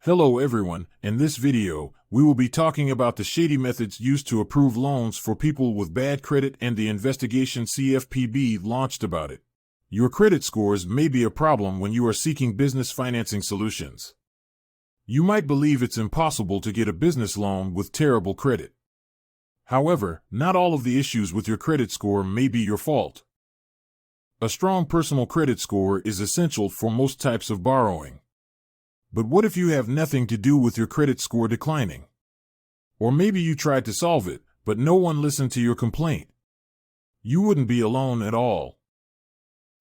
Hello everyone, in this video, we will be talking about the shady methods used to approve loans for people with bad credit and the investigation CFPB launched about it. Your credit scores may be a problem when you are seeking business financing solutions. You might believe it's impossible to get a business loan with terrible credit. However, not all of the issues with your credit score may be your fault. A strong personal credit score is essential for most types of borrowing. But what if you have nothing to do with your credit score declining? Or maybe you tried to solve it, but no one listened to your complaint. You wouldn't be alone at all.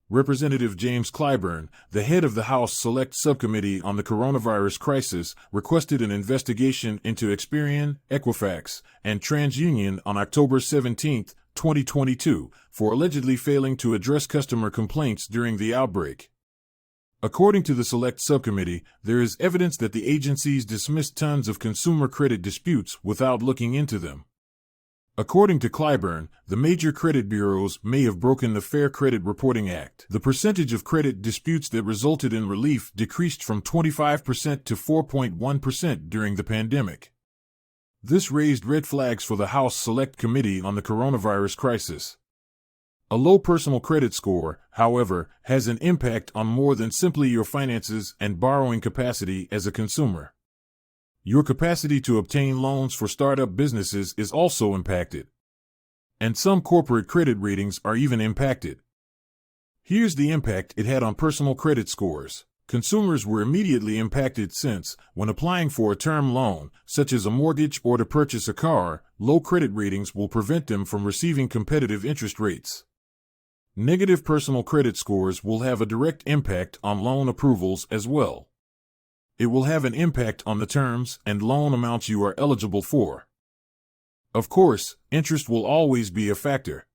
Representative James Clyburn, the head of the House Select Subcommittee on the Coronavirus Crisis, requested an investigation into Experian, Equifax, and TransUnion on October 17, 2022, for allegedly failing to address customer complaints during the outbreak. According to the Select Subcommittee, there is evidence that the agencies dismissed tons of consumer credit disputes without looking into them. According to Clyburn, the major credit bureaus may have broken the Fair Credit Reporting Act. The percentage of credit disputes that resulted in relief decreased from 25% to 4.1% during the pandemic. This raised red flags for the House Select Committee on the Coronavirus Crisis. A low personal credit score, however, has an impact on more than simply your finances and borrowing capacity as a consumer. Your capacity to obtain loans for startup businesses is also impacted. And some corporate credit ratings are even impacted. Here's the impact it had on personal credit scores. Consumers were immediately impacted since, when applying for a term loan, such as a mortgage or to purchase a car, low credit ratings will prevent them from receiving competitive interest rates. Negative personal credit scores will have a direct impact on loan approvals as well. It will have an impact on the terms and loan amounts you are eligible for. Of course, interest will always be a factor.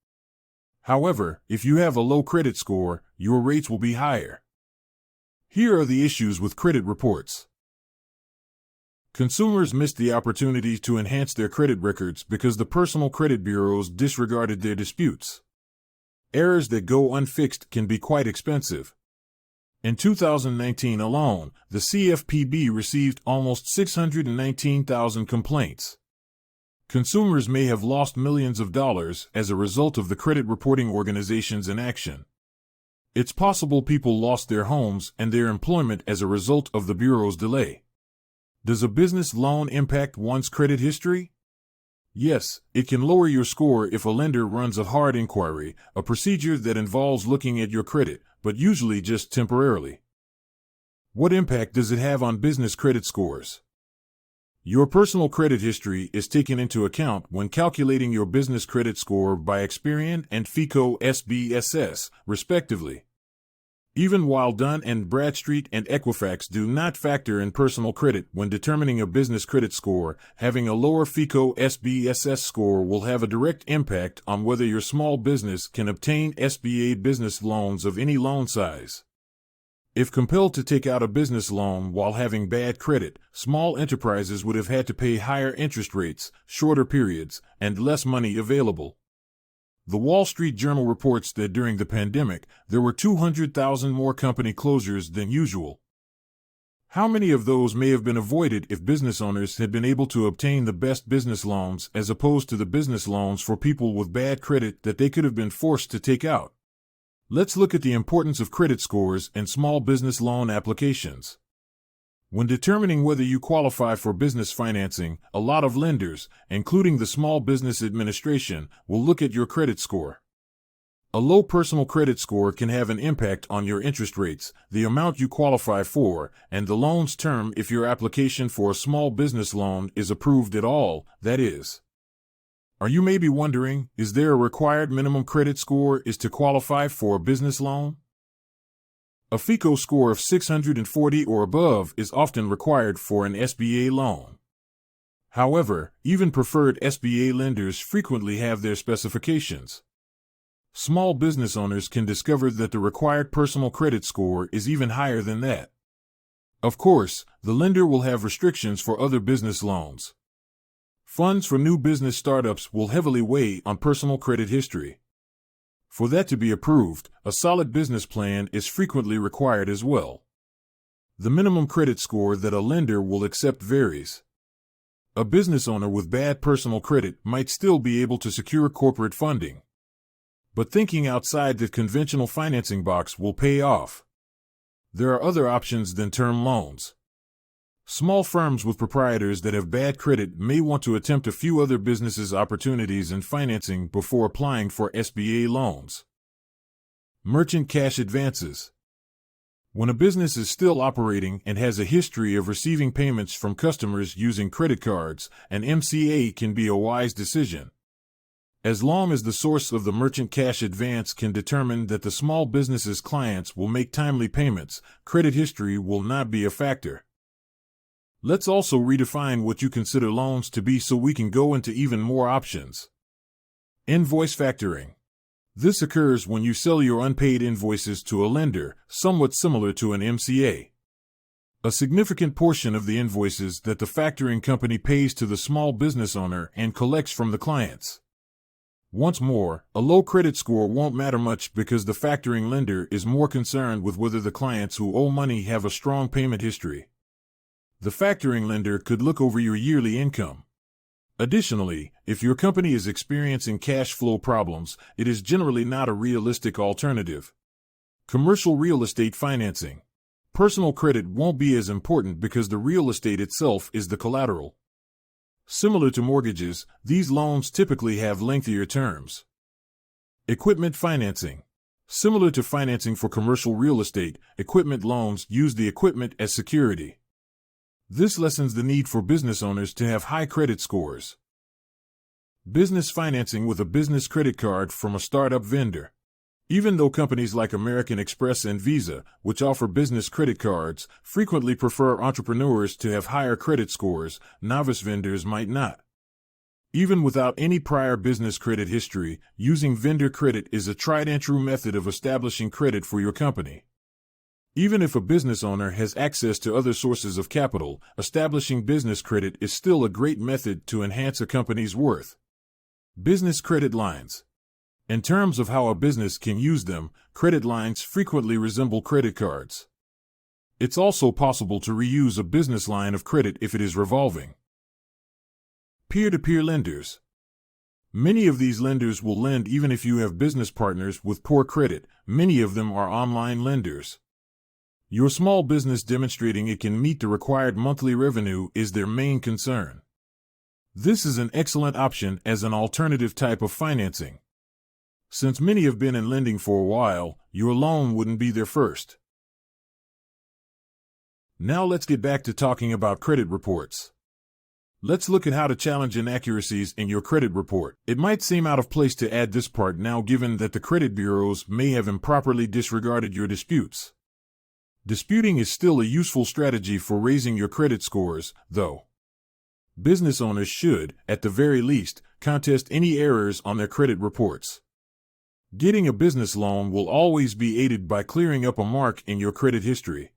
However, if you have a low credit score, your rates will be higher. Here are the issues with credit reports. Consumers missed the opportunity to enhance their credit records because the personal credit bureaus disregarded their disputes. Errors that go unfixed can be quite expensive. In 2019 alone, the CFPB received almost 619,000 complaints. Consumers may have lost millions of dollars as a result of the credit reporting organization's inaction. It's possible people lost their homes and their employment as a result of the bureau's delay. Does a business loan impact one's credit history? Yes, it can lower your score if a lender runs a hard inquiry, a procedure that involves looking at your credit, but usually just temporarily. What impact does it have on business credit scores? Your personal credit history is taken into account when calculating your business credit score by Experian and FICO SBSS, respectively. Even while Dun & Bradstreet and Equifax do not factor in personal credit when determining a business credit score, having a lower FICO SBSS score will have a direct impact on whether your small business can obtain SBA business loans of any loan size. If compelled to take out a business loan while having bad credit, small enterprises would have had to pay higher interest rates, shorter periods, and less money available. The Wall Street Journal reports that during the pandemic, there were 200,000 more company closures than usual. How many of those may have been avoided if business owners had been able to obtain the best business loans as opposed to the business loans for people with bad credit that they could have been forced to take out? Let's look at the importance of credit scores in small business loan applications. When determining whether you qualify for business financing, a lot of lenders, including the Small Business Administration, will look at your credit score. A low personal credit score can have an impact on your interest rates, the amount you qualify for, and the loan's term if your application for a small business loan is approved at all, that is. Are you maybe wondering, is there a required minimum credit score to qualify for a business loan? A FICO score of 640 or above is often required for an SBA loan. However, even preferred SBA lenders frequently have their specifications. Small business owners can discover that the required personal credit score is even higher than that. Of course, the lender will have restrictions for other business loans. Funds for new business startups will heavily weigh on personal credit history. For that to be approved, a solid business plan is frequently required as well. The minimum credit score that a lender will accept varies. A business owner with bad personal credit might still be able to secure corporate funding. But thinking outside the conventional financing box will pay off. There are other options than term loans. Small firms with proprietors that have bad credit may want to attempt a few other businesses' opportunities and financing before applying for SBA loans. Merchant cash advances. When a business is still operating and has a history of receiving payments from customers using credit cards, an MCA can be a wise decision. As long as the source of the merchant cash advance can determine that the small business's clients will make timely payments, credit history will not be a factor. Let's also redefine what you consider loans to be so we can go into even more options. Invoice factoring. This occurs when you sell your unpaid invoices to a lender, somewhat similar to an MCA. A significant portion of the invoices that the factoring company pays to the small business owner and collects from the clients. Once more, a low credit score won't matter much because the factoring lender is more concerned with whether the clients who owe money have a strong payment history. The factoring lender could look over your yearly income. Additionally, if your company is experiencing cash flow problems, it is generally not a realistic alternative. Commercial real estate financing. Personal credit won't be as important because the real estate itself is the collateral. Similar to mortgages, these loans typically have lengthier terms. Equipment financing. Similar to financing for commercial real estate, equipment loans use the equipment as security. This lessens the need for business owners to have high credit scores. Business financing with a business credit card from a startup vendor. Even though companies like American Express and Visa, which offer business credit cards, frequently prefer entrepreneurs to have higher credit scores, novice vendors might not. Even without any prior business credit history, using vendor credit is a tried-and-true method of establishing credit for your company. Even if a business owner has access to other sources of capital, establishing business credit is still a great method to enhance a company's worth. Business credit lines. In terms of how a business can use them, credit lines frequently resemble credit cards. It's also possible to reuse a business line of credit if it is revolving. Peer-to-peer lenders. Many of these lenders will lend even if you have business partners with poor credit. Many of them are online lenders. Your small business demonstrating it can meet the required monthly revenue is their main concern. This is an excellent option as an alternative type of financing. Since many have been in lending for a while, your loan wouldn't be their first. Now let's get back to talking about credit reports. Let's look at how to challenge inaccuracies in your credit report. It might seem out of place to add this part now given that the credit bureaus may have improperly disregarded your disputes. Disputing is still a useful strategy for raising your credit scores, though. Business owners should, at the very least, contest any errors on their credit reports. Getting a business loan will always be aided by clearing up a mark in your credit history.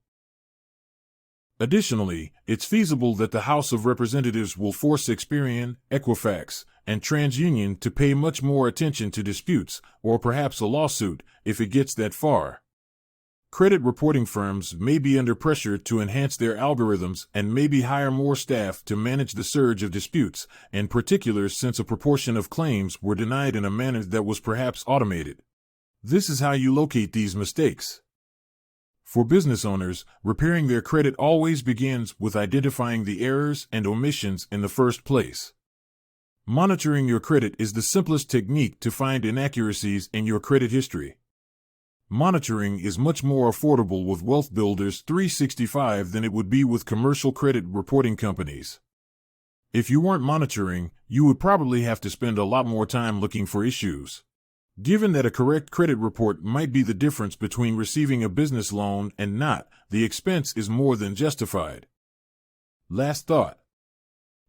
Additionally, it's feasible that the House of Representatives will force Experian, Equifax, and TransUnion to pay much more attention to disputes, or perhaps a lawsuit, if it gets that far. Credit reporting firms may be under pressure to enhance their algorithms and maybe hire more staff to manage the surge of disputes, in particular since a proportion of claims were denied in a manner that was perhaps automated. This is how you locate these mistakes. For business owners, repairing their credit always begins with identifying the errors and omissions in the first place. Monitoring your credit is the simplest technique to find inaccuracies in your credit history. Monitoring is much more affordable with Wealth Builders 365 than it would be with commercial credit reporting companies. If you weren't monitoring, you would probably have to spend a lot more time looking for issues. Given that a correct credit report might be the difference between receiving a business loan and not, the expense is more than justified. Last thought.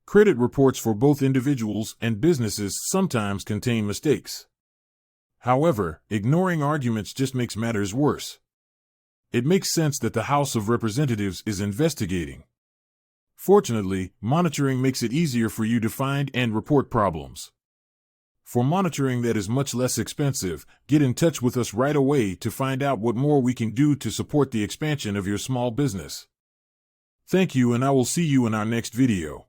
Credit reports for both individuals and businesses sometimes contain mistakes. However, ignoring arguments just makes matters worse. It makes sense that the House of Representatives is investigating. Fortunately, monitoring makes it easier for you to find and report problems. For monitoring that is much less expensive, get in touch with us right away to find out what more we can do to support the expansion of your small business. Thank you, and I will see you in our next video.